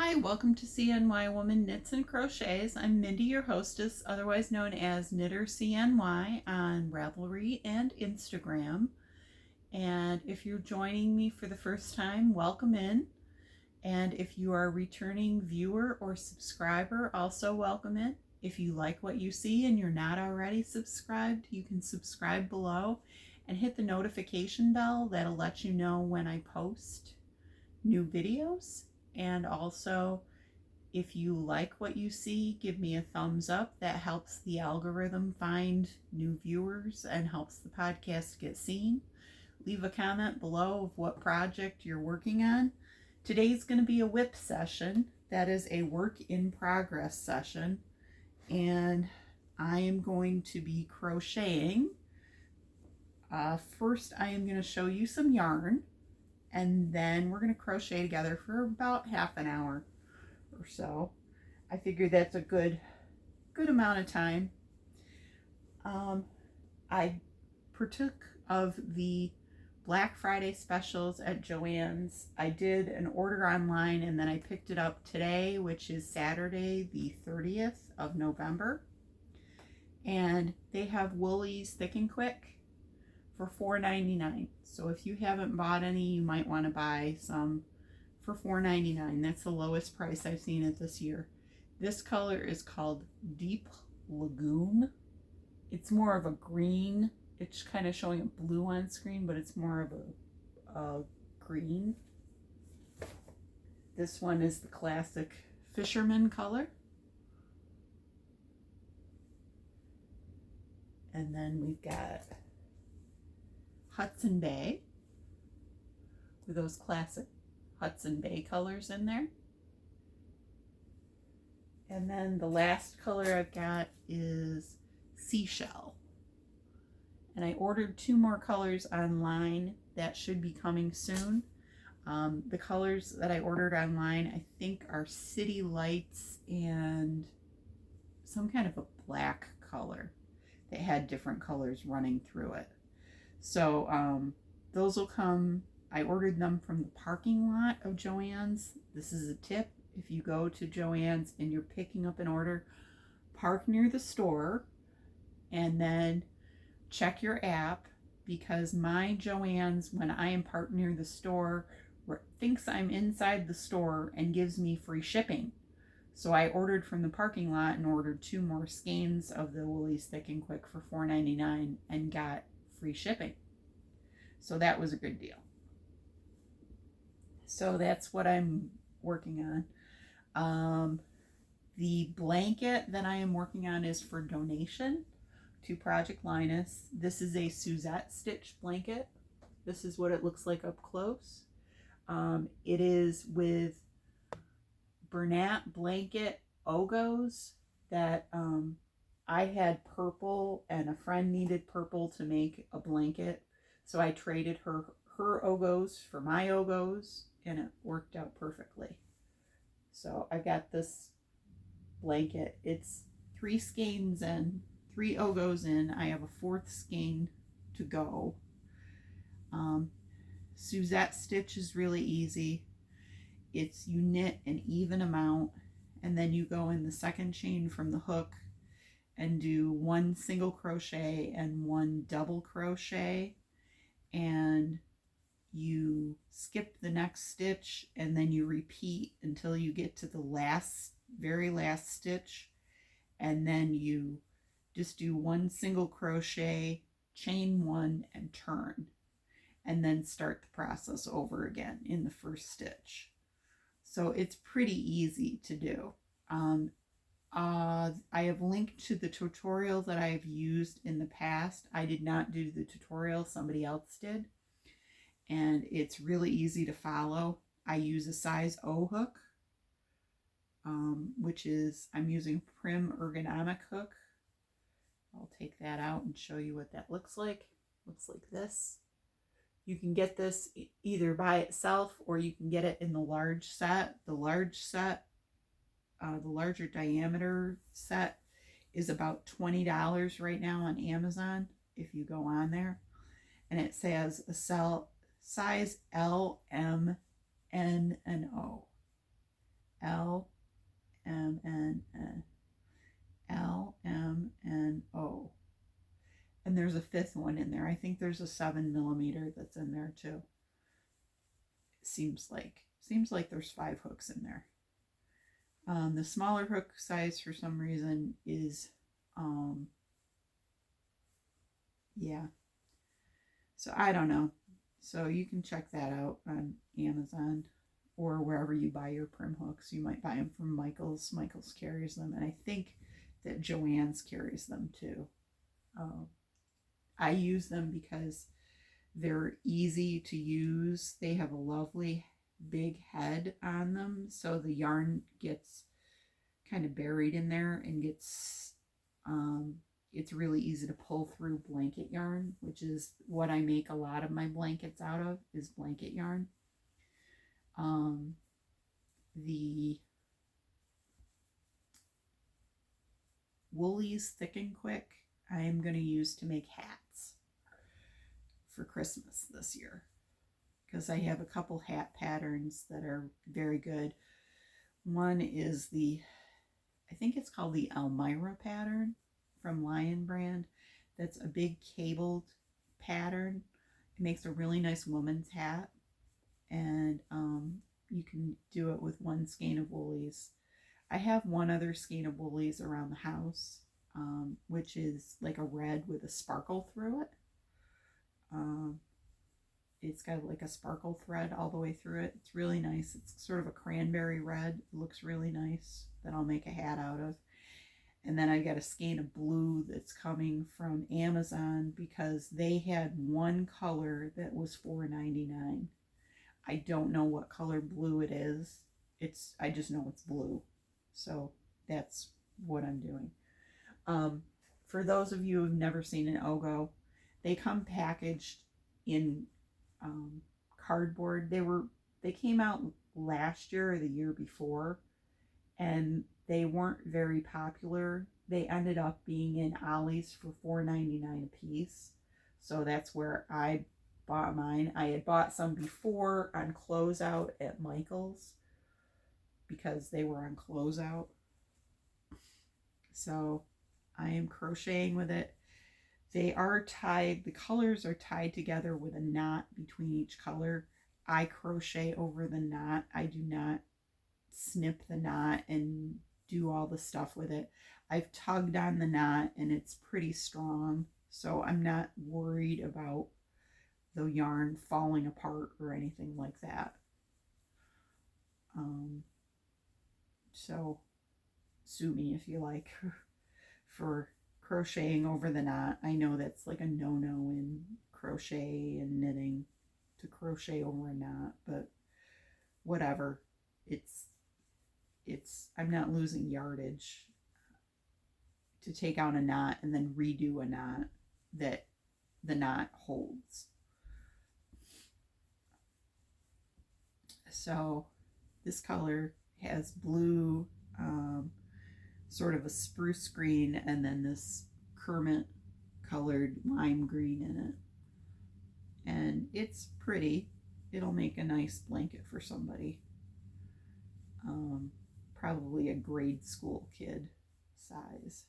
Hi, welcome to CNY Woman Knits and Crochets. I'm Mindy, your hostess, otherwise known as Knitter CNY on Ravelry and Instagram. And if you're joining me for the first time, welcome in. And if you are a returning viewer or subscriber, also welcome in. If you like what you see and you're not already subscribed, you can subscribe below and hit the notification bell. That'll let you know when I post new videos. And also, if you like what you see, give me a thumbs up. That helps the algorithm find new viewers and helps the podcast get seen. Leave a comment below of what project you're working on. Today's going to be a WIP session. That is a work in progress session. And I am going to be crocheting. First, I am going to show you some yarn. And then we're going to crochet together for about half an hour or so. I figure that's a good amount of time. I partook of the Black Friday specials at Joann's. I did an order online and then I picked it up today, which is Saturday the 30th of November. And they have Woolies Thick and Quick for $4.99. So if you haven't bought any, you might want to buy some for $4.99. That's the lowest price I've seen it this year. This color is called Deep Lagoon. It's more of a green. It's kind of showing a blue on screen, but it's more of a green. This one is the classic fisherman color. And then we've got Hudson Bay with those classic Hudson Bay colors in there. And then the last color I've got is Seashell. And I ordered 2 more colors online that should be coming soon. The colors that I ordered online, I think, are City Lights and some kind of a black color that had different colors running through it. So those will come. I ordered them from the parking lot of Joann's. This is a tip. If you go to Joann's and you're picking up an order, park near the store and then check your app, because my Joann's, when I am parked near the store, thinks I'm inside the store and gives me free shipping. So I ordered from the parking lot and ordered 2 more skeins of the Woolies Thick and Quick for $4.99 and got free shipping. So that was a good deal. So that's what I'm working on. The blanket that I am working on is for donation to Project Linus. This is a Suzette stitch blanket. This is what it looks like up close. It is with Bernat blanket Ogos that I had purple and a friend needed purple to make a blanket. So I traded her Ogos for my Ogos and it worked out perfectly. So I got this blanket. It's 3 skeins in, 3 Ogos in. I have a 4th skein to go. Suzette stitch is really easy. It's you knit an even amount and then you go in the second chain from the hook and do 1 single crochet and 1 double crochet, and you skip the next stitch and then you repeat until you get to the very last stitch, and then you just do 1 single crochet, chain 1 and turn, and then start the process over again in the first stitch. So it's pretty easy to do. I have linked to the tutorial that I've used in the past. I did not do the tutorial, somebody else did. And it's really easy to follow. I use a size O hook, which is, I'm using Prim ergonomic hook. I'll take that out and show you what that looks like. Looks like this. You can get this either by itself or you can get it in the large set. The larger diameter set is about $20 right now on Amazon if you go on there. And it says a size L, M, N, and O. LMNO. And there's a fifth one in there. I think there's a 7mm that's in there too. Seems like there's 5 hooks in there. The smaller hook size for some reason is yeah. So I don't know. So you can check that out on Amazon or wherever you buy your prim hooks. You might buy them from Michael's. Michael's carries them, and I think that Joann's carries them too. I use them because they're easy to use. They have a lovely big head on them, so the yarn gets kind of buried in there and gets it's really easy to pull through blanket yarn, which is what I make a lot of my blankets out of, is blanket yarn. The Woolies Thick and Quick I am going to use to make hats for Christmas this year, because I have a couple hat patterns that are very good. One is I think it's called the Elmira pattern from Lion Brand. That's a big cabled pattern. It makes a really nice woman's hat, and you can do it with one skein of woolies. I have one other skein of woolies around the house, which is like a red with a sparkle through it. It's got like a sparkle thread all the way through it. It's really nice. It's sort of a cranberry red. It looks really nice, that I'll make a hat out of. And then I got a skein of blue that's coming from Amazon because they had one color that was $4.99. I don't know what color blue it is. I just know it's blue. So that's what I'm doing. For those of you who've never seen an Ogo, they come packaged in cardboard. They came out last year or the year before, and they weren't very popular. They ended up being in Ollie's for $4.99 a piece. So that's where I bought mine. I had bought some before on closeout at Michael's because they were on closeout. So I am crocheting with it. They are tied, the colors are tied together with a knot between each color. I crochet over the knot. I do not snip the knot and do all the stuff with it. I've tugged on the knot and it's pretty strong, so I'm not worried about the yarn falling apart or anything like that. So sue me if you like for crocheting over the knot. I know that's like a no-no in crochet and knitting, to crochet over a knot, but whatever. I'm not losing yardage to take out a knot and then redo a knot that the knot holds. So this color has blue, sort of a spruce green, and then this Kermit colored lime green in it. And it's pretty. It'll make a nice blanket for somebody. Probably a grade school kid size.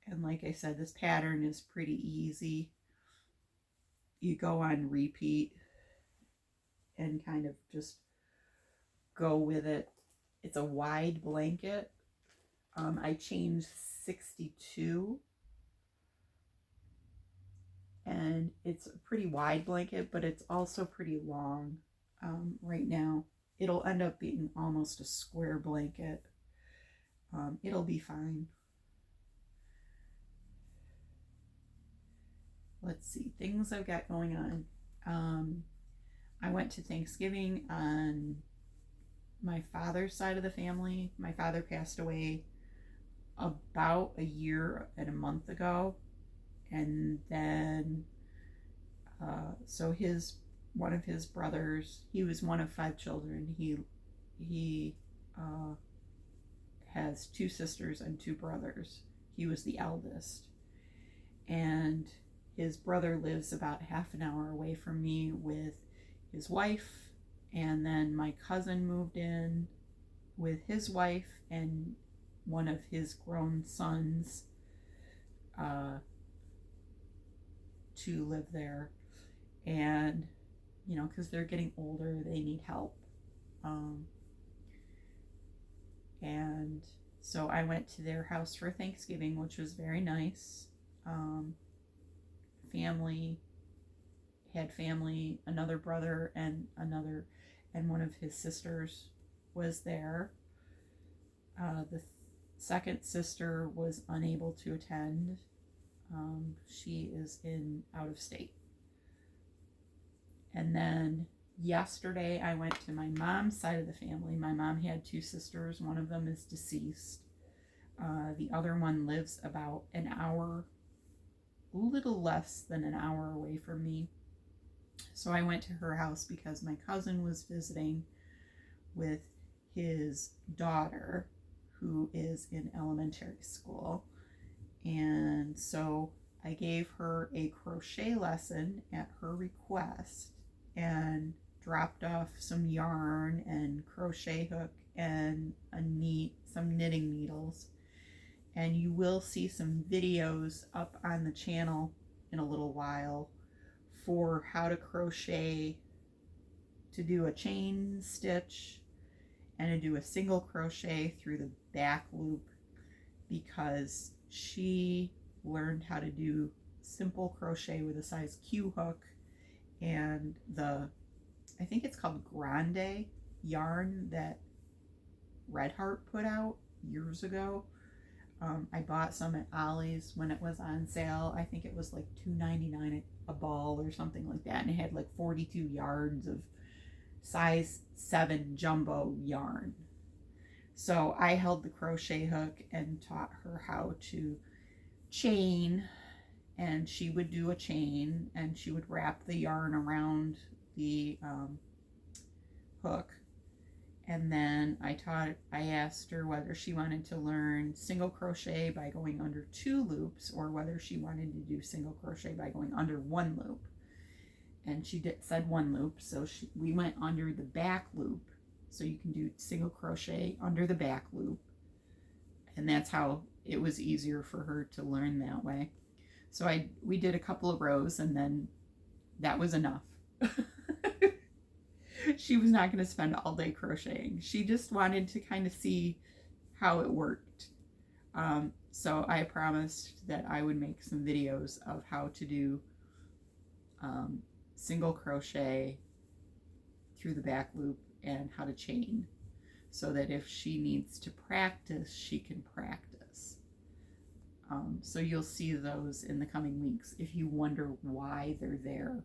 And like I said, this pattern is pretty easy. You go on repeat and kind of just go with it. It's a wide blanket. I changed 62, and it's a pretty wide blanket, but it's also pretty long. Right now it'll end up being almost a square blanket. It'll be fine. Let's see, things I've got going on. I went to Thanksgiving on my father's side of the family. My father passed away about a year and a month ago, and then so one of his brothers, he was one of 5 children. He has 2 sisters and 2 brothers. He was the eldest, and his brother lives about half an hour away from me with his wife And then my cousin moved in with his wife and one of his grown sons to live there. And, you know, because they're getting older, they need help. And so I went to their house for Thanksgiving, which was very nice. Family, another brother and one of his sisters was there. The second sister was unable to attend. She is out of state. And then yesterday I went to my mom's side of the family. My mom had two sisters. One of them is deceased. The other one lives about an hour, a little less than an hour away from me. So I went to her house because my cousin was visiting with his daughter, who is in elementary school. And so I gave her a crochet lesson at her request and dropped off some yarn and crochet hook and some knitting needles. And you will see some videos up on the channel in a little while for how to crochet, to do a chain stitch and to do a single crochet through the back loop, because she learned how to do simple crochet with a size Q hook and I think it's called Grande yarn that Red Heart put out years ago. I bought some at Ollie's when it was on sale. I think it was like $2.99 a ball or something like that, and it had like 42 yards of size 7 jumbo yarn. So I held the crochet hook and taught her how to chain, and she would do a chain and she would wrap the yarn around the hook. And then I asked her whether she wanted to learn single crochet by going under 2 loops or whether she wanted to do single crochet by going under 1 loop. And she said 1 loop, so we went under the back loop. So you can do single crochet under the back loop. And that's how it was easier for her to learn that way. So we did a couple of rows, and then that was enough. She was not going to spend all day crocheting. She just wanted to kind of see how it worked. So I promised that I would make some videos of how to do single crochet through the back loop and how to chain, so that if she needs to practice, she can practice. So you'll see those in the coming weeks if you wonder why they're there.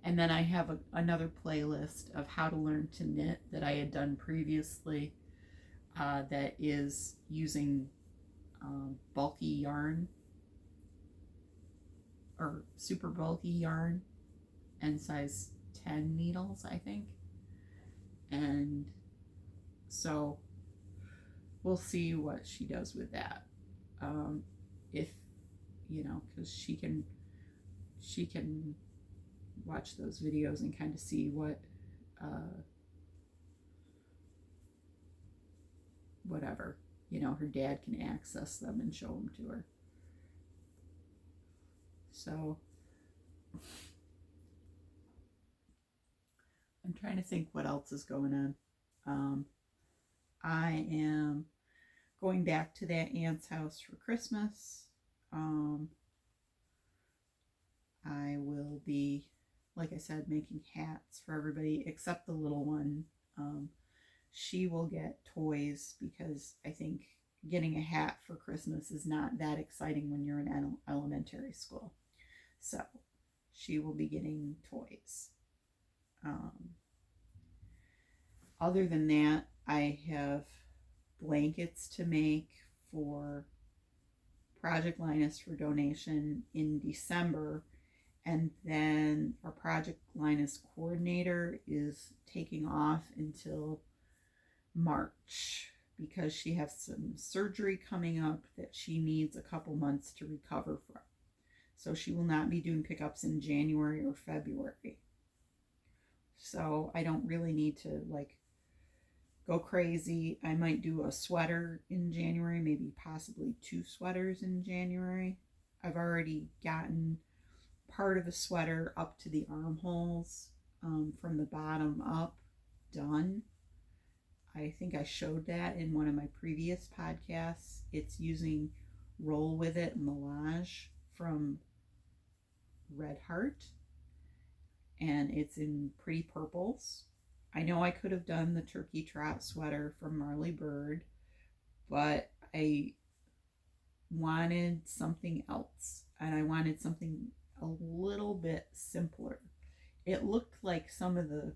And then I have another playlist of how to learn to knit that I had done previously that is using bulky yarn or super bulky yarn and size 10 needles, I think. And so we'll see what she does with that. If, you know, because she can watch those videos and kind of see whatever, you know, her dad can access them and show them to her. So I'm trying to think what else is going on. I am going back to that aunt's house for Christmas. I will be, like I said, making hats for everybody except the little one. She will get toys because I think getting a hat for Christmas is not that exciting when you're in elementary school. So she will be getting toys. Other than that, I have blankets to make for Project Linus for donation in December. And then our Project Linus coordinator is taking off until March because she has some surgery coming up that she needs a couple months to recover from. So she will not be doing pickups in January or February. so I don't really need to like go crazy. I might do a sweater in January, maybe possibly 2 sweaters in January. I've already gotten part of a sweater up to the armholes, from the bottom up, done. I think I showed that in one of my previous podcasts. It's using Roll With It Melange from Red Heart, and it's in pretty purples. I know I could have done the turkey trot sweater from Marley Bird, but I wanted something else, and I wanted something a little bit simpler. It looked like some of the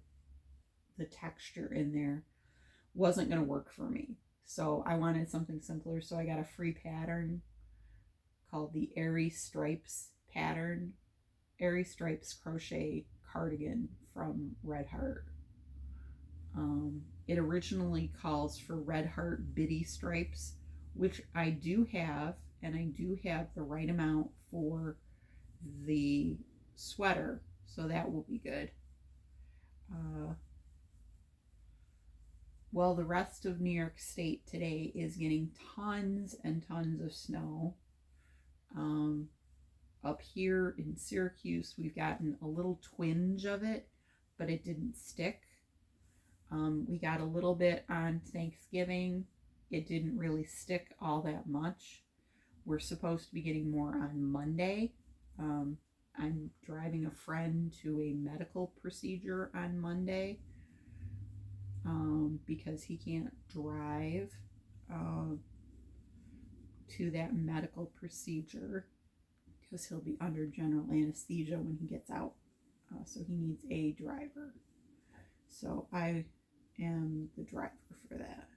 texture in there wasn't going to work for me, so I wanted something simpler. So I got a free pattern called the Airy Stripes pattern, Airy Stripes crochet cardigan from Red Heart. It originally calls for Red Heart Biddy stripes, which I do have, and I do have the right amount for the sweater, so that will be good. Well, the rest of New York State today is getting tons and tons of snow. Up here in Syracuse, we've gotten a little twinge of it, but it didn't stick. We got a little bit on Thanksgiving. It didn't really stick all that much. We're supposed to be getting more on Monday. I'm driving a friend to a medical procedure on Monday, because he can't drive to that medical procedure because he'll be under general anesthesia when he gets out. So he needs a driver. So I am the driver for that.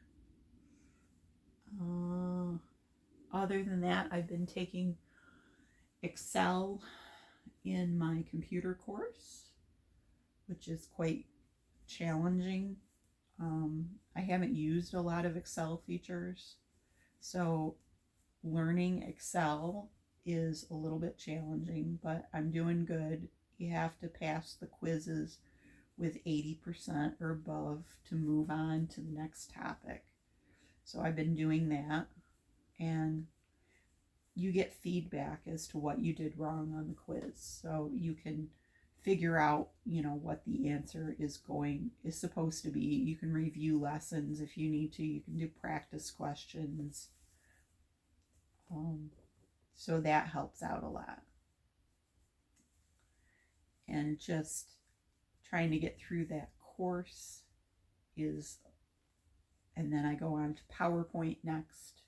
Other than that, I've been taking Excel in my computer course, which is quite challenging. I haven't used a lot of Excel features, so learning Excel is a little bit challenging, but I'm doing good. You have to pass the quizzes with 80% or above to move on to the next topic. So I've been doing that, and you get feedback as to what you did wrong on the quiz, so you can figure out, what the answer is supposed to be. You can review lessons if you need to. You can do practice questions. So that helps out a lot. And just trying to get through that course and then I go on to PowerPoint next.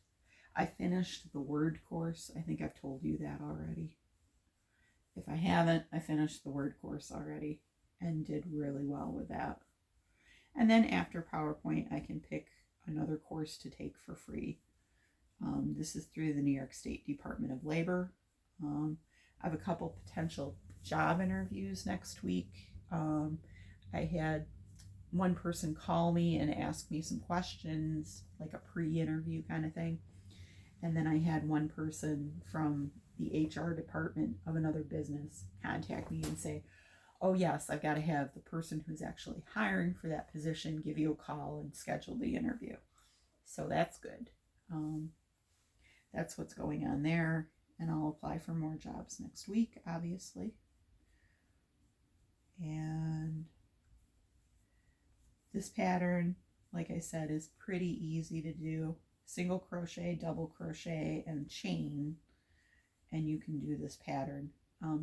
I finished the Word course. I think I've told you that already. If I haven't, I finished the Word course already and did really well with that. And then after PowerPoint, I can pick another course to take for free. This is through the New York State Department of Labor. I have a couple potential job interviews next week. I had one person call me and ask me some questions, like a pre-interview kind of thing. And then I had one person from the HR department of another business contact me and say, oh yes, I've got to have the person who's actually hiring for that position give you a call and schedule the interview. So that's good. That's what's going on there. And I'll apply for more jobs next week, obviously. And this pattern, like I said, is pretty easy to do. Single crochet, double crochet, and chain, and you can do this pattern.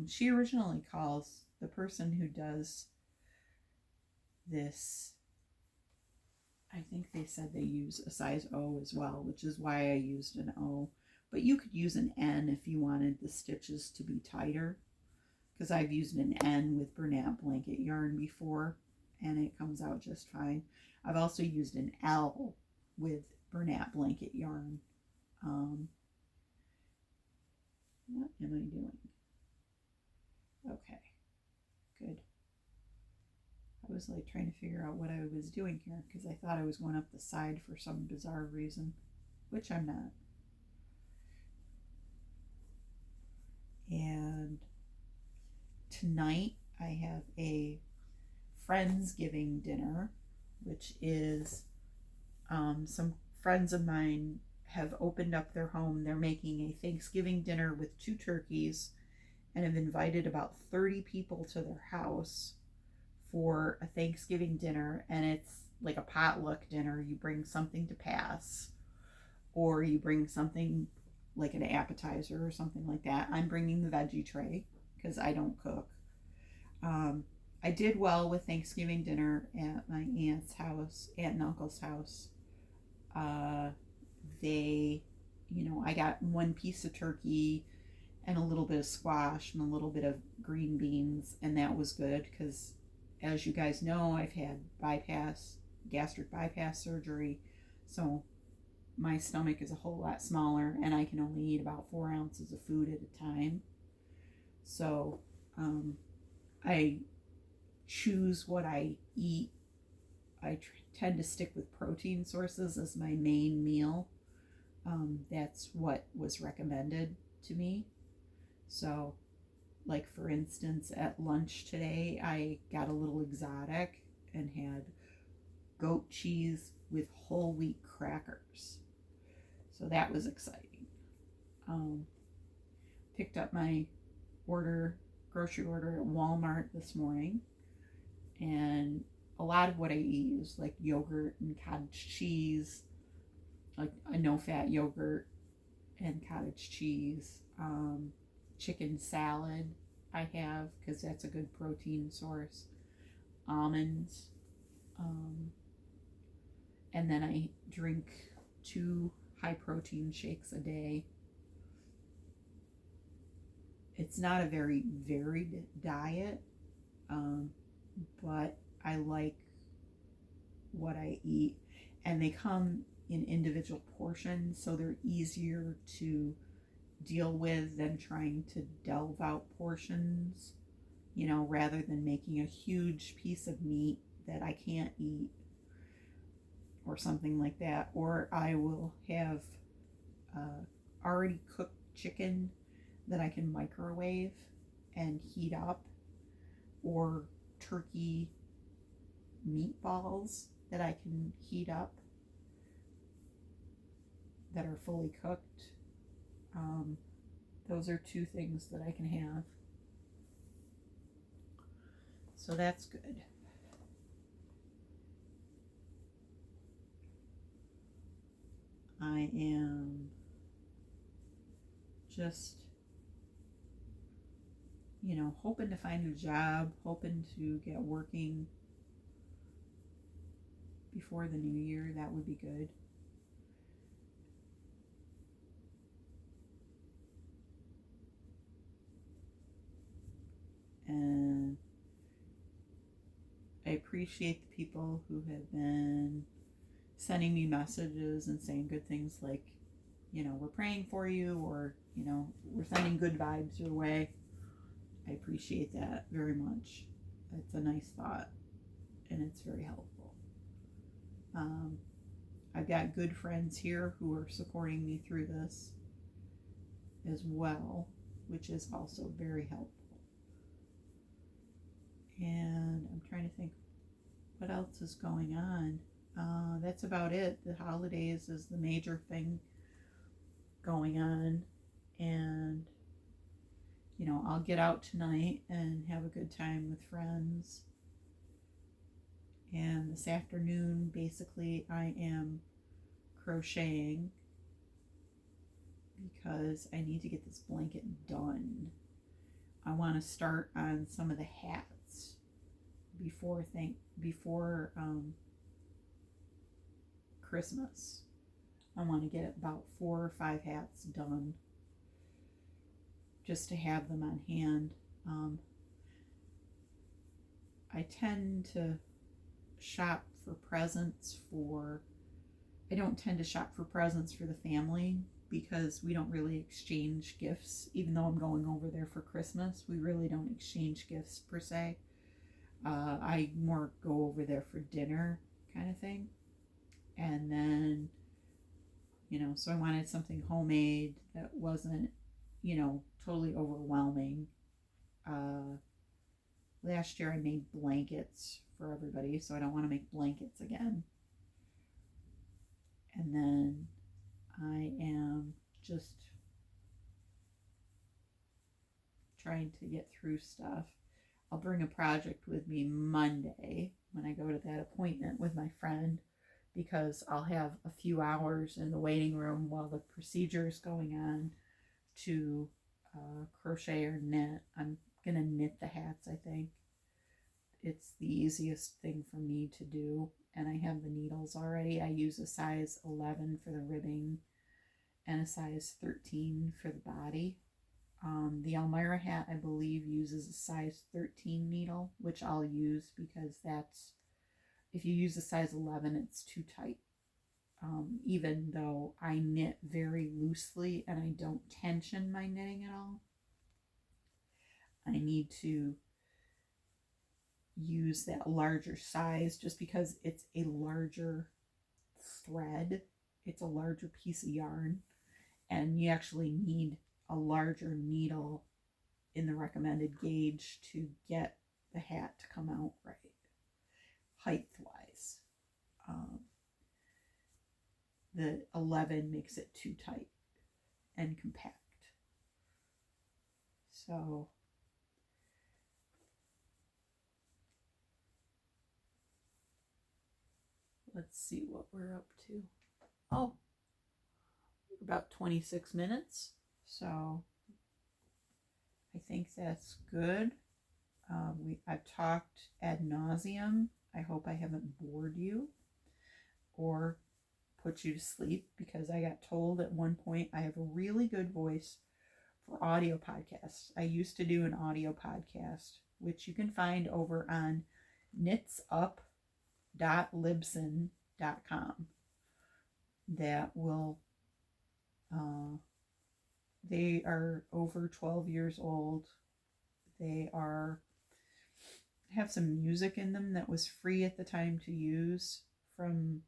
She originally calls the person who does this, I think they said they use a size O as well, which is why I used an O, but you could use an N if you wanted the stitches to be tighter, because I've used an N with Bernat blanket yarn before and it comes out just fine. I've also used an L with Bernat blanket yarn. What am I doing? Okay, good. I was like trying to figure out what I was doing here because I thought I was going up the side for some bizarre reason, which I'm not. And tonight I have a Friendsgiving dinner, which is some friends of mine have opened up their home. They're making a Thanksgiving dinner with 2 turkeys and have invited about 30 people to their house for a Thanksgiving dinner. And it's like a potluck dinner. You bring something to pass, or you bring something like an appetizer or something like that. I'm bringing the veggie tray because I don't cook. I did well with Thanksgiving dinner at my aunt's house, aunt and uncle's house. They, I got 1 piece of turkey and a little bit of squash and a little bit of green beans, and that was good because, as you guys know, I've had gastric bypass surgery, so my stomach is a whole lot smaller and I can only eat about 4 ounces of food at a time. So I choose what I eat. I tend to stick with protein sources as my main meal. That's what was recommended to me. So, like for instance, at lunch today, I got a little exotic and had goat cheese with whole wheat crackers. So that was exciting. Picked up my grocery order at Walmart this morning, and a lot of what I eat is like yogurt and cottage cheese, like a no-fat yogurt and cottage cheese. Chicken salad I have because that's a good protein source. Almonds. And then I drink 2 high protein shakes a day. It's not a very varied diet, but I like what I eat, and they come in individual portions, so they're easier to deal with than trying to delve out portions, rather than making a huge piece of meat that I can't eat or something like that. Or I will have already cooked chicken that I can microwave and heat up, or turkey meatballs that I can heat up that are fully cooked. Those are 2 things that I can have. So that's good. I am just, hoping to find a job, hoping to get working before the new year. That would be good. And I appreciate the people who have been sending me messages and saying good things like, we're praying for you, or, we're sending good vibes your way. I appreciate that very much. It's a nice thought, and it's very helpful. I've got good friends here who are supporting me through this as well, which is also very helpful. And I'm trying to think what else is going on. That's about it. The holidays is the major thing going on, and I'll get out tonight and have a good time with friends. And this afternoon, basically, I am crocheting because I need to get this blanket done. I want to start on some of the hats before Christmas. I want to get about 4 or 5 hats done just to have them on hand. I tend to shop for presents I don't tend to shop for presents for the family because we don't really exchange gifts. Even though I'm going over there for Christmas, we really don't exchange gifts per se. I more go over there for dinner kind of thing. And then, so I wanted something homemade that wasn't, totally overwhelming. Last year I made blankets for everybody, so I don't want to make blankets again. And then I am just trying to get through stuff. I'll bring a project with me Monday when I go to that appointment with my friend, because I'll have a few hours in the waiting room while the procedure is going on to crochet or knit. I'm going to knit the hats, I think. It's the easiest thing for me to do, and I have the needles already. I use a size 11 for the ribbing and a size 13 for the body. The Elmira hat, I believe, uses a size 13 needle, which I'll use because that's, if you use a size 11, it's too tight. Even though I knit very loosely and I don't tension my knitting at all, I need to use that larger size just because it's a larger thread. It's a larger piece of yarn, and you actually need a larger needle in the recommended gauge to get the hat to come out right, height wise. The 11 makes it too tight and compact. So let's see what we're up to. Oh, about 26 minutes. So I think that's good. I've talked ad nauseum. I hope I haven't bored you or put you to sleep, because I got told at one point I have a really good voice for audio podcasts. I used to do an audio podcast, which you can find over on knitsup.libsyn.com. That will, they are over 12 years old. They have some music in them that was free at the time to use from,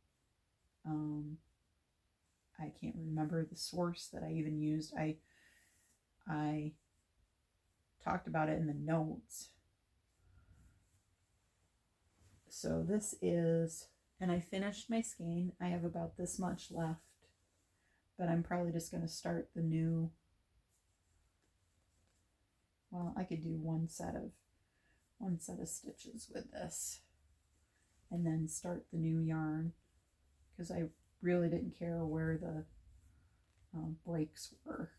I can't remember the source that I even used. I talked about it in the notes. So this is, and I finished my skein. I have about this much left, but I'm probably just going to start the new, well, I could do one set of stitches with this and then start the new yarn, because I really didn't care where the breaks were.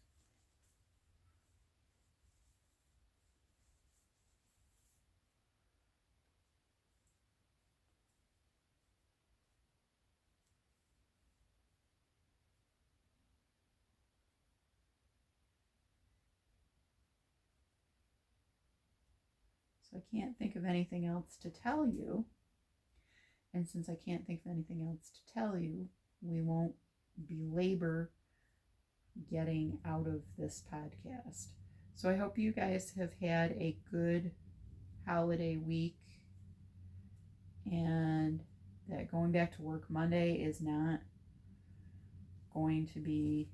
So I can't think of anything else to tell you. And since I can't think of anything else to tell you, we won't belabor getting out of this podcast. So I hope you guys have had a good holiday week, and that going back to work Monday is not going to be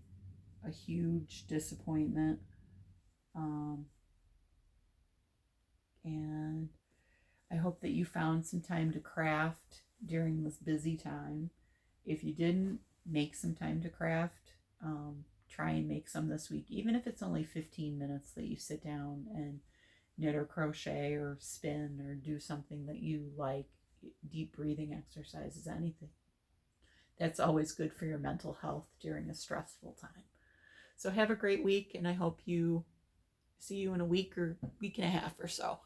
a huge disappointment. And I hope that you found some time to craft during this busy time. If you didn't, make some time to craft. Try and make some this week, even if it's only 15 minutes that you sit down and knit or crochet or spin or do something that you like. Deep breathing exercises, anything. That's always good for your mental health during a stressful time. So have a great week, and I hope you see you in a week or week and a half or so.